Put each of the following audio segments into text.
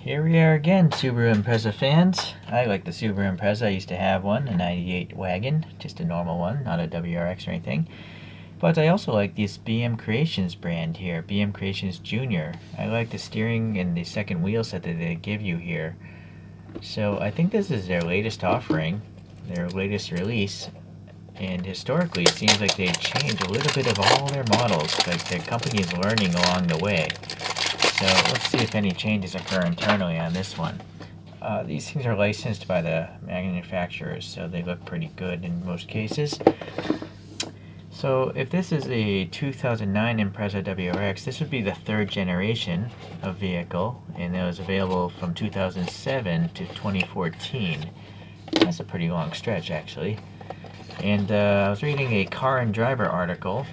Here we are again, Subaru Impreza fans. I like the Subaru Impreza. I used to have one, a 98 wagon, just a normal one, not a WRX or anything. But I also like this BM Creations brand here, BM Creations Junior. I like the steering and the second wheel set that they give you here. So I think this is their latest offering, their latest release. And historically, it seems like they change a little bit of all their models, like the company is learning along the way. So let's see if any changes occur internally on this one. These things are licensed by the manufacturers, so they look pretty good in most cases. So if this is a 2009 Impreza WRX, this would be the third generation of vehicle, and it was available from 2007 to 2014. That's a pretty long stretch, actually. And I was reading a Car and Driver article.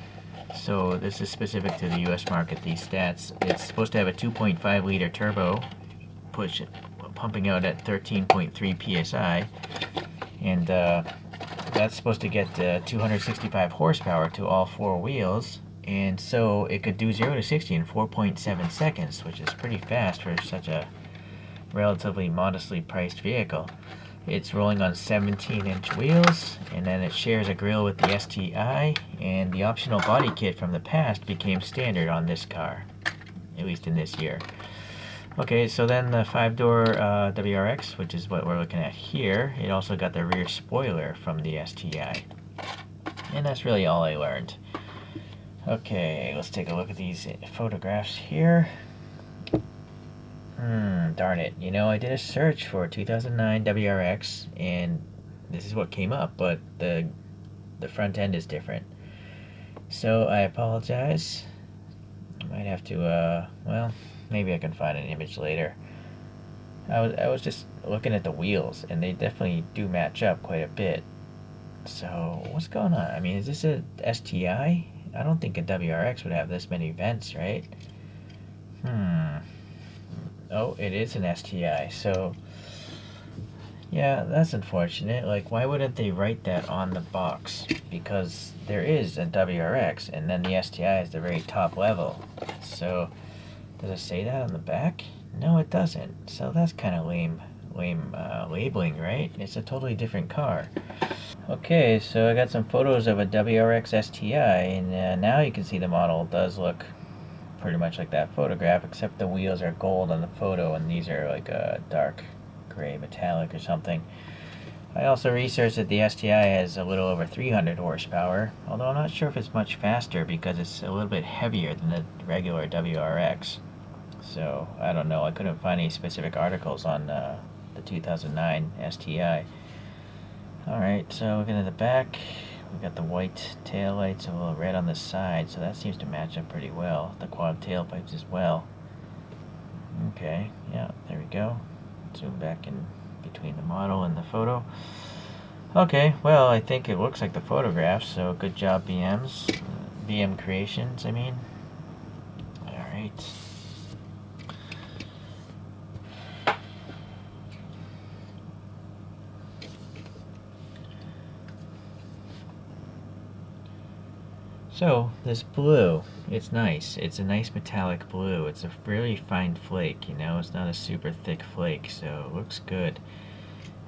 So this is specific to the US market, these stats. It's supposed to have a 2.5 liter turbo, pumping out at 13.3 psi, and that's supposed to get 265 horsepower to all four wheels, and so it could do 0 to 60 in 4.7 seconds, which is pretty fast for such a relatively modestly priced vehicle. It's rolling on 17-inch wheels, and then it shares a grille with the STI, and the optional body kit from the past became standard on this car, at least in this year. Okay, so then the 5-door WRX, which is what we're looking at here, it also got the rear spoiler from the STI. And that's really all I learned. Okay, let's take a look at these photographs here. Darn it. You know, I did a search for 2009 WRX, and this is what came up, but the front end is different. So I apologize. I might have to, well, maybe I can find an image later. I was just looking at the wheels, and they definitely do match up quite a bit. So, what's going on? I mean, is this a STI? I don't think a WRX would have this many vents, right? Oh, it is an STI, so yeah, that's unfortunate. Like, why wouldn't they write that on the box? Because there is a WRX, and then the STI is the very top level. So, does it say that on the back? No, it doesn't. So that's kind of lame labeling, right? It's a totally different car. Okay, so I got some photos of a WRX STI, and now you can see the model does look pretty much like that photograph, except the wheels are gold on the photo and these are like a dark gray metallic or something. I also researched that the STI has a little over 300 horsepower, although I'm not sure if it's much faster because it's a little bit heavier than the regular WRX. So I don't know, I couldn't find any specific articles on the 2009 STI. Alright, so looking at the back, we got the white tail lights and a little red on the side, so that seems to match up pretty well. The quad tailpipes as well. Okay, yeah, there we go. Zoom back in between the model and the photo. Okay, well, I think it looks like the photographs, so good job, BM Creations, I mean. Alright. So, this blue, it's nice. It's a nice metallic blue. It's a really fine flake, you know? It's not a super thick flake, so it looks good.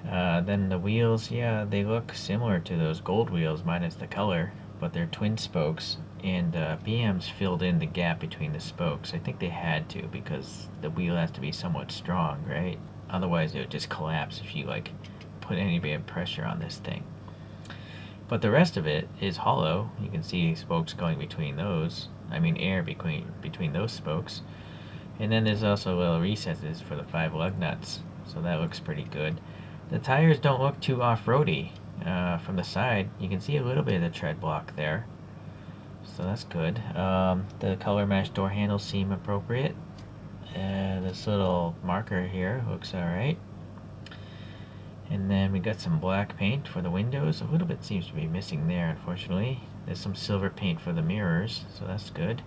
Then the wheels, yeah, they look similar to those gold wheels, minus the color, but they're twin spokes, and BM's filled in the gap between the spokes. I think they had to, because the wheel has to be somewhat strong, right? Otherwise, it would just collapse if you, like, put any bit of pressure on this thing. But the rest of it is hollow. You can see spokes going between those. I mean air between those spokes. And then there's also little recesses for the 5 lug nuts. So that looks pretty good. The tires don't look too off-roady. From the side, you can see a little bit of the tread block there. So that's good. The color matched door handles seem appropriate. This little marker here looks alright. And then we got some black paint for the windows. A little bit seems to be missing there, unfortunately. There's some silver paint for the mirrors, so that's good.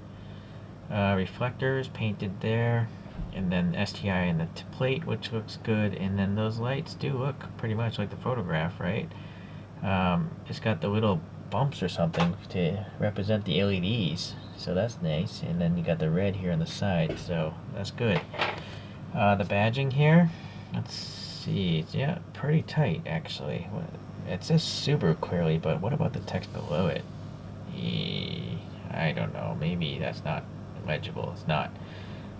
Reflectors painted there. And then STI in the plate, which looks good. And then those lights do look pretty much like the photograph, right? It's got the little bumps or something to represent the LEDs, so that's nice. And then you got the red here on the side, so that's good. The badging here, let's see, yeah, pretty tight actually. It says Subaru clearly, but what about the text below it? I don't know, maybe that's not legible, it's not.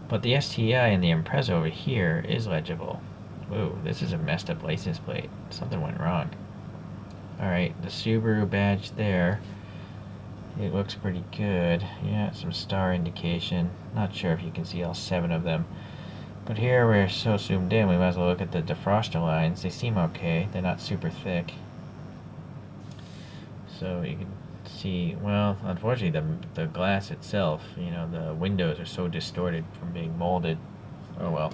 But the STI and the Impreza over here is legible. Whoa, this is a messed up license plate. Something went wrong. Alright, the Subaru badge there. It looks pretty good. Yeah, some star indication. Not sure if you can see all 7 of them. But here we're so zoomed in, we might as well look at the defroster lines. They seem okay. They're not super thick. So you can see, well, unfortunately the glass itself, you know, the windows are so distorted from being molded. Oh well.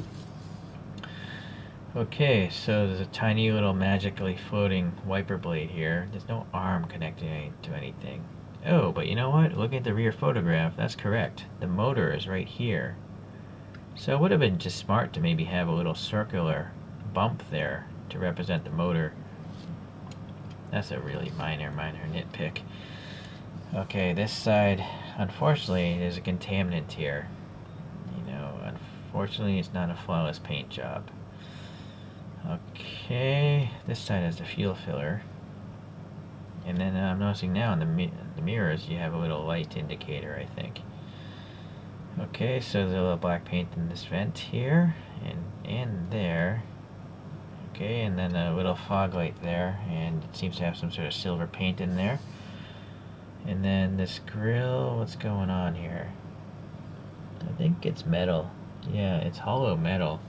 Okay, so there's a tiny little magically floating wiper blade here. There's no arm connecting to anything. Oh, but you know what? Look at the rear photograph. That's correct. The motor is right here. So it would have been just smart to maybe have a little circular bump there to represent the motor. That's a really minor nitpick. Okay, this side, unfortunately, there's a contaminant here. You know, unfortunately, it's not a flawless paint job. Okay, this side has the fuel filler. And then I'm noticing now in the mirrors you have a little light indicator, I think. Okay, so there's a little black paint in this vent here, and there. Okay, and then a little fog light there, and it seems to have some sort of silver paint in there. And then this grill, what's going on here? I think it's metal. Yeah, it's hollow metal.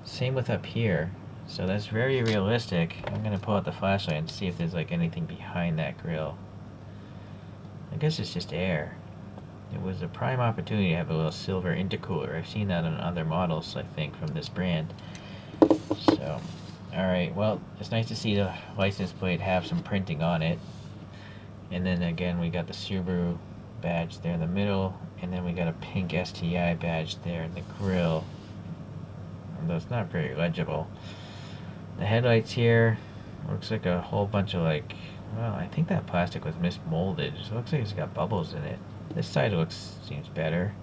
Same with up here. So that's very realistic. I'm gonna pull out the flashlight and see if there's like anything behind that grill. I guess it's just air. It was a prime opportunity to have a little silver intercooler. I've seen that on other models, I think, from this brand. So, alright, well, it's nice to see the license plate have some printing on it. And then again, we got the Subaru badge there in the middle, and then we got a pink STI badge there in the grill. Although it's not very legible. The headlights here, looks like a whole bunch of like, well, I think that plastic was mismolded. It looks like it's got bubbles in it. This side seems better.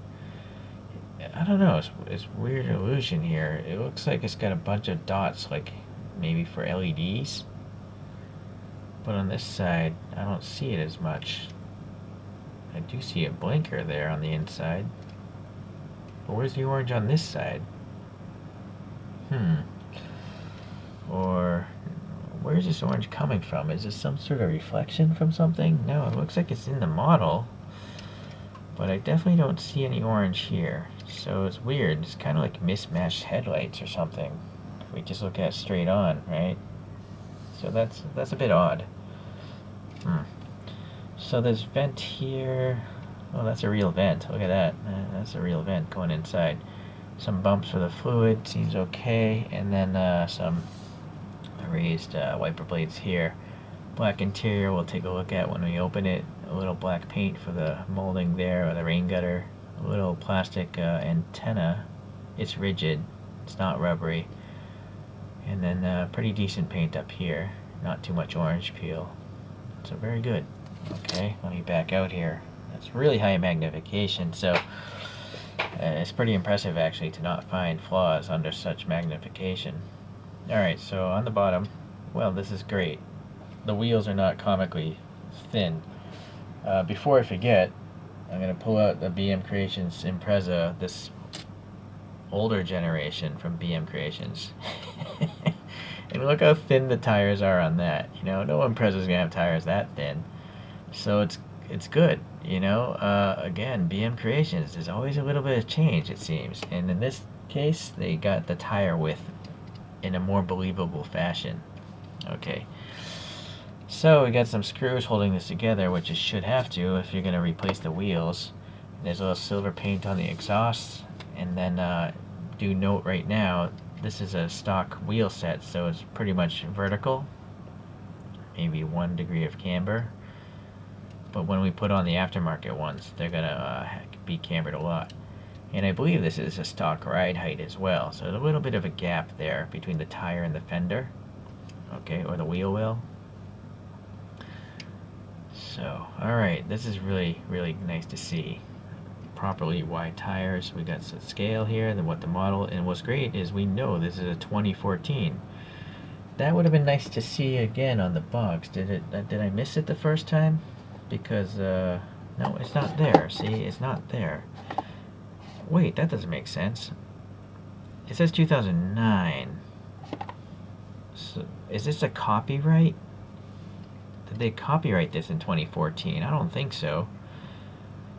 I don't know, it's weird illusion here. It looks like it's got a bunch of dots, like maybe for LEDs. But on this side, I don't see it as much. I do see a blinker there on the inside. But where's the orange on this side? Or where's this orange coming from? Is this some sort of reflection from something? No, it looks like it's in the model. But I definitely don't see any orange here. So it's weird. It's kind of like mismatched headlights or something. If we just look at it straight on, right? So that's a bit odd. So there's vent here. Oh, that's a real vent. Look at that. That's a real vent going inside. Some bumps for the fluid. Seems okay. And then some raised wiper blades here. Black interior we'll take a look at when we open it. A little black paint for the molding there, or the rain gutter. A little plastic antenna. It's rigid. It's not rubbery. And then pretty decent paint up here. Not too much orange peel. So very good. Okay, let me back out here. That's really high magnification, so it's pretty impressive actually to not find flaws under such magnification. Alright, so on the bottom, well, this is great. The wheels are not comically thin. Before I forget, I'm going to pull out the BM Creations Impreza, this older generation from BM Creations. And look how thin the tires are on that. You know, no Impreza's going to have tires that thin. So it's good, you know. Again, BM Creations, there's always a little bit of change, it seems. And in this case, they got the tire width in a more believable fashion. Okay. So we got some screws holding this together, which it should have to if you're going to replace the wheels. There's a little silver paint on the exhaust. And then do note right now, this is a stock wheel set, so it's pretty much vertical. Maybe 1 degree of camber. But when we put on the aftermarket ones, they're going to be cambered a lot. And I believe this is a stock ride height as well. So there's a little bit of a gap there between the tire and the fender. Okay, or the wheel well. So, alright, this is really, really nice to see. properly wide tires. We got some scale here, then what the model, and what's great is we know this is a 2014. That would have been nice to see again on the box. Did I miss it the first time? Because no, it's not there. See, it's not there. Wait, that doesn't make sense. It says 2009. So, is this a copyright? Did they copyright this in 2014? I don't think so.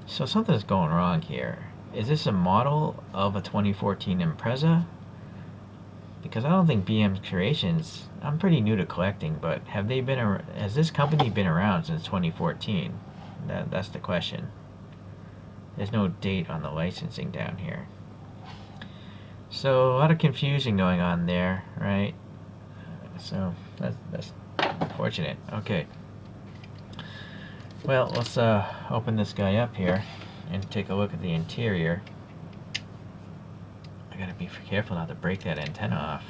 So something's going wrong here. Is this a model of a 2014 Impreza? Because I don't think BM Creations, I'm pretty new to collecting, but has this company been around since 2014? That's the question. There's no date on the licensing down here. So a lot of confusion going on there, right? So that's unfortunate. Okay. Well, let's open this guy up here and take a look at the interior. I gotta be careful not to break that antenna off.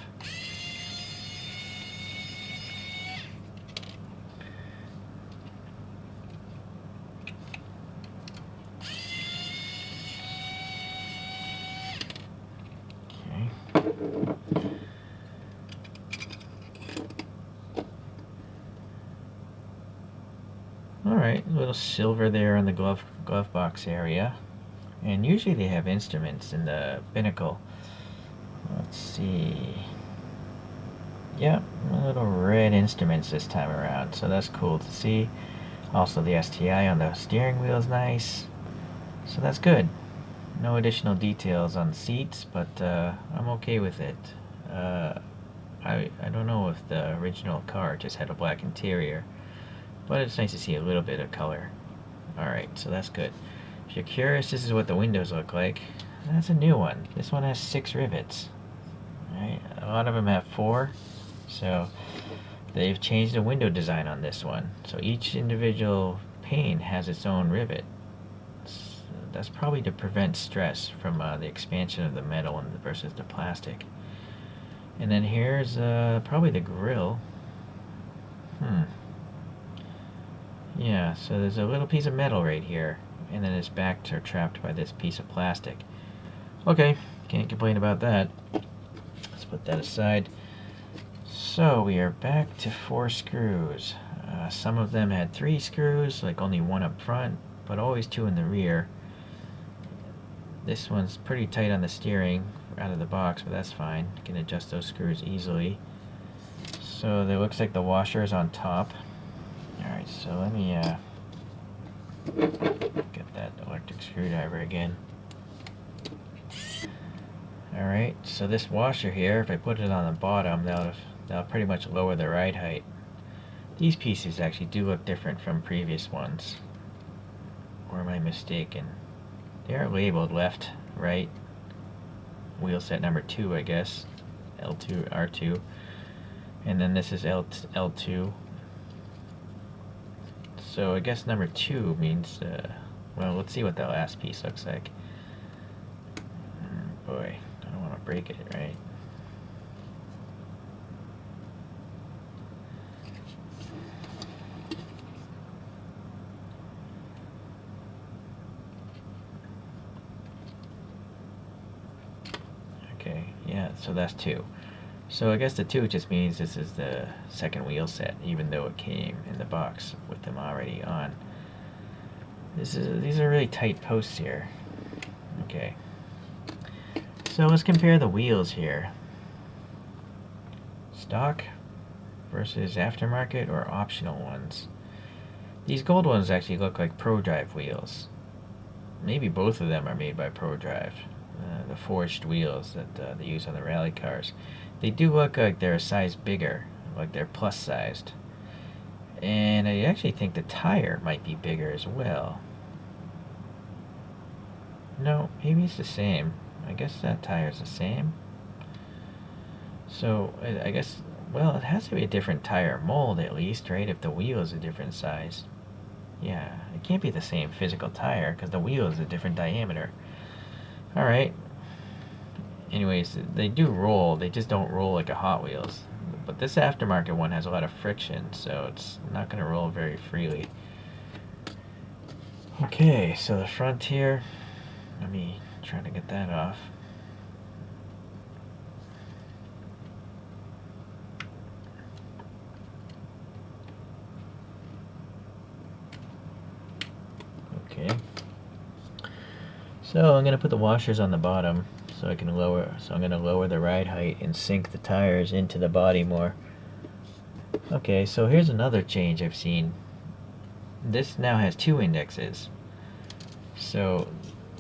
Alright, a little silver there in the glove box area. And usually they have instruments in the binnacle. Let's see. Yep, little red instruments this time around, so that's cool to see. Also the STI on the steering wheel is nice. So that's good. No additional details on the seats, but I'm okay with it. I don't know if the original car just had a black interior, but it's nice to see a little bit of color. Alright, so that's good. If you're curious, this is what the windows look like. That's a new one. This one has 6 rivets. Right? A lot of them have 4, so they've changed the window design on this one. So each individual pane has its own rivet. That's probably to prevent stress from the expansion of the metal versus the plastic. And then here's probably the grill. Yeah, so there's a little piece of metal right here, and then its backs are trapped by this piece of plastic. Okay, can't complain about that. Let's put that aside. So we are back to 4 screws. Some of them had 3 screws, like only 1 up front, but always 2 in the rear. This one's pretty tight on the steering out of the box, but that's fine. You can adjust those screws easily. So it looks like the washer is on top. Alright, so let me get that electric screwdriver again. Alright, so this washer here, if I put it on the bottom, that'll pretty much lower the ride height. These pieces actually do look different from previous ones. Or am I mistaken? They are labeled left, right, wheel set number 2, I guess. L2, R2. And then this is L2. So I guess number 2 means, well, let's see what that last piece looks like. Boy, I don't want to break it, right? Okay, yeah, so that's 2. So I guess the 2 just means this is the second wheel set, even though it came in the box with them already on. These are really tight posts here. Okay. So let's compare the wheels here. Stock versus aftermarket or optional ones. These gold ones actually look like ProDrive wheels. Maybe both of them are made by ProDrive. The forged wheels that they use on the rally cars. They do look like they're a size bigger, like they're plus sized. And I actually think the tire might be bigger as well. No, maybe it's the same. I guess that tire's the same. So I guess, well, it has to be a different tire mold at least, right? If the wheel is a different size. Yeah, it can't be the same physical tire because the wheel is a different diameter. Alright. Anyways, they do roll, they just don't roll like a Hot Wheels. But this aftermarket one has a lot of friction, so it's not going to roll very freely. Okay, so the front here, Let me try to get that off. Okay. So I'm going to put the washers on the bottom so I can lower, so I'm going to lower the ride height and sink the tires into the body more. Okay, so here's another change I've seen. This now has 2 indexes. So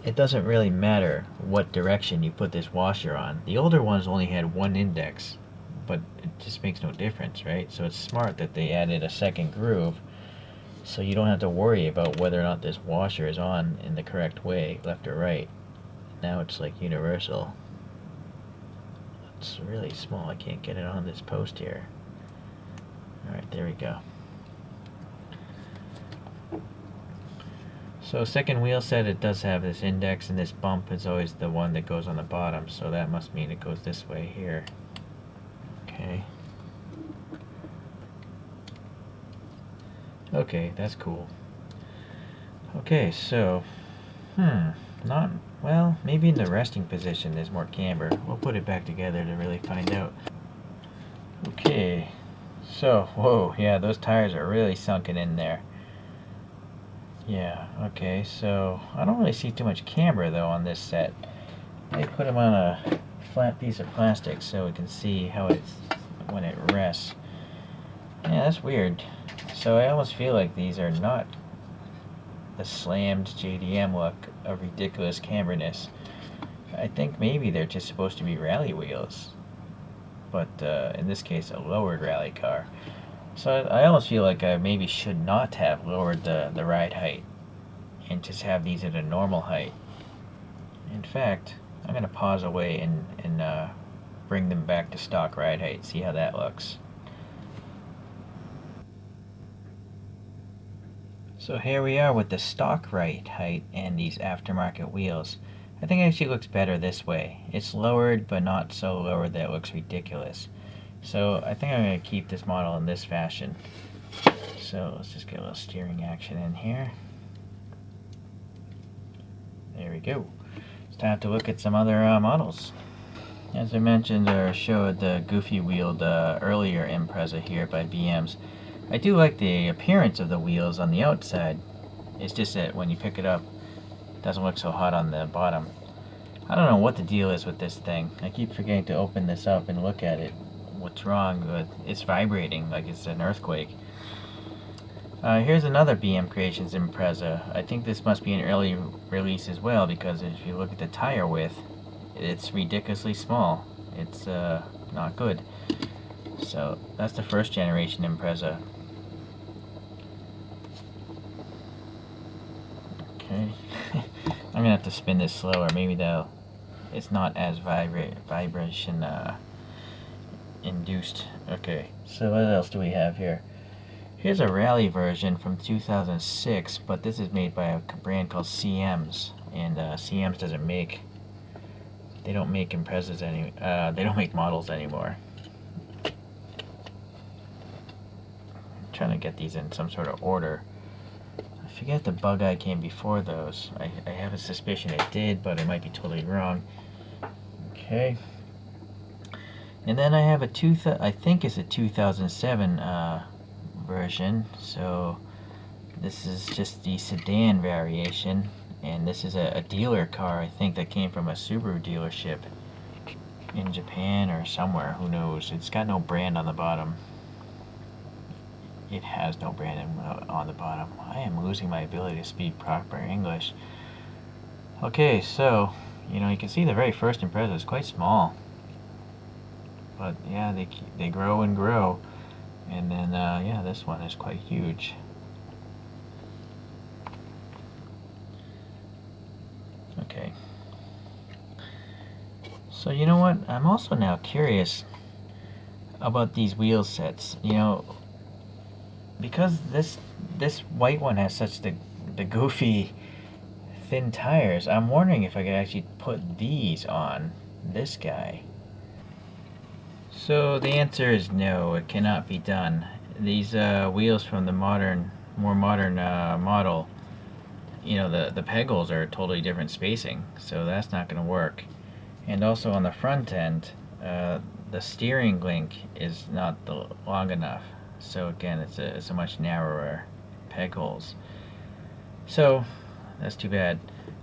it doesn't really matter what direction you put this washer on. The older ones only had 1 index, but it just makes no difference, right? So it's smart that they added a second groove, so you don't have to worry about whether or not this washer is on in the correct way, left or right. Now it's like universal. It's really small. I can't get it on this post here. Alright, there we go. So second wheel set, it does have this index, and this bump is always the one that goes on the bottom, so that must mean it goes this way here. Okay. Okay, that's cool. Okay, so, not, well, maybe in the resting position there's more camber. We'll put it back together to really find out. Okay, so, whoa, yeah, those tires are really sunken in there. Yeah, okay, so I don't really see too much camber though on this set. I put them on a flat piece of plastic so we can see how it's when it rests. Yeah, that's weird. So I almost feel like these are not the slammed JDM look of ridiculous camberness. I think maybe they're just supposed to be rally wheels, but in this case a lowered rally car. So I almost feel like I maybe should not have lowered the ride height and just have these at a normal height. In fact, I'm going to pause away and bring them back to stock ride height, see how that looks. So here we are with the stock ride height and these aftermarket wheels. I think it actually looks better this way. It's lowered, but not so lowered that it looks ridiculous. So I think I'm going to keep this model in this fashion. So let's just get a little steering action in here. There we go. It's time to look at some other models. As I mentioned or showed the goofy wheeled earlier Impreza here by BM's. I do like the appearance of the wheels on the outside. It's just that when you pick it up, it doesn't look so hot on the bottom. I don't know what the deal is with this thing. I keep forgetting to open this up and look at it. What's wrong? But it's vibrating like it's an earthquake. Here's another BM Creations Impreza. I think this must be an early release as well, because if you look at the tire width, it's ridiculously small. It's not good. So that's the first generation Impreza. Okay. I'm gonna have to spin this slower. Maybe that'll. It's not as vibration induced. Okay. So what else do we have here? Here's a rally version from 2006, but this is made by a brand called CM's, and CM's doesn't make. They don't make Imprezas they don't make models anymore. I'm trying to get these in some sort of order. I forget the bug eye came before those. I have a suspicion it did, but I might be totally wrong. Okay. And then I have I think it's a 2007 version. So this is just the sedan variation, and this is a dealer car, I think, that came from a Subaru dealership in Japan or somewhere. Who knows? It's got no brand on the bottom. It has no brand on the bottom. I am losing my ability to speak proper English. Okay, so, you know, you can see the very first Impreza is quite small. But, yeah, they grow and grow. And then, yeah, this one is quite huge. Okay. So, you know what? I'm also now curious about these wheel sets. You know, because this white one has such the goofy thin tires, I'm wondering if I could actually put these on this guy. So the answer is no, it cannot be done. These wheels from the more modern model you know, the peg holes are totally different spacing, so that's not going to work. And also on the front end, the steering link is not long enough. So again, it's a much narrower peg holes. So that's too bad.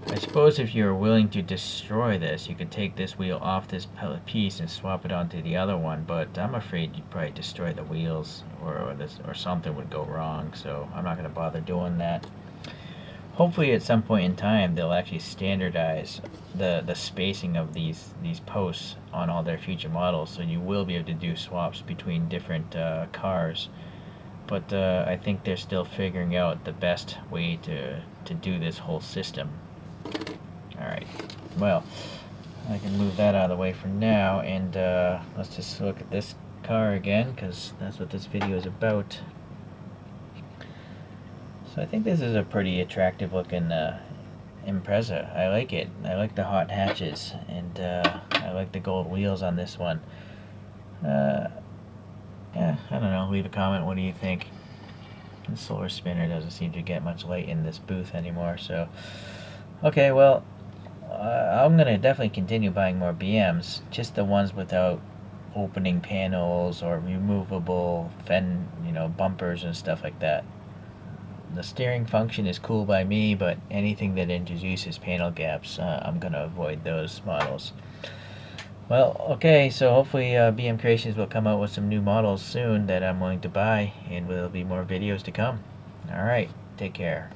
I suppose if you're willing to destroy this, you could take this wheel off this piece and swap it onto the other one, but I'm afraid you'd probably destroy the wheels, or something would go wrong, so I'm not going to bother doing that. Hopefully at some point in time they'll actually standardize the spacing of these posts on all their future models, so you will be able to do swaps between different cars. But I think they're still figuring out the best way to do this whole system. Alright, well, I can move that out of the way for now, and let's just look at this car again, because that's what this video is about. So I think this is a pretty attractive looking Impreza. I like it. I like the hot hatches, and I like the gold wheels on this one. Yeah, I don't know, leave a comment, what do you think? The solar spinner doesn't seem to get much light in this booth anymore, so... Okay, well, I'm going to definitely continue buying more BMs, just the ones without opening panels or removable bumpers and stuff like that. The steering function is cool by me, but anything that introduces panel gaps, I'm going to avoid those models. Well, okay, so hopefully BM Creations will come out with some new models soon that I'm willing to buy, and there'll be more videos to come. Alright, take care.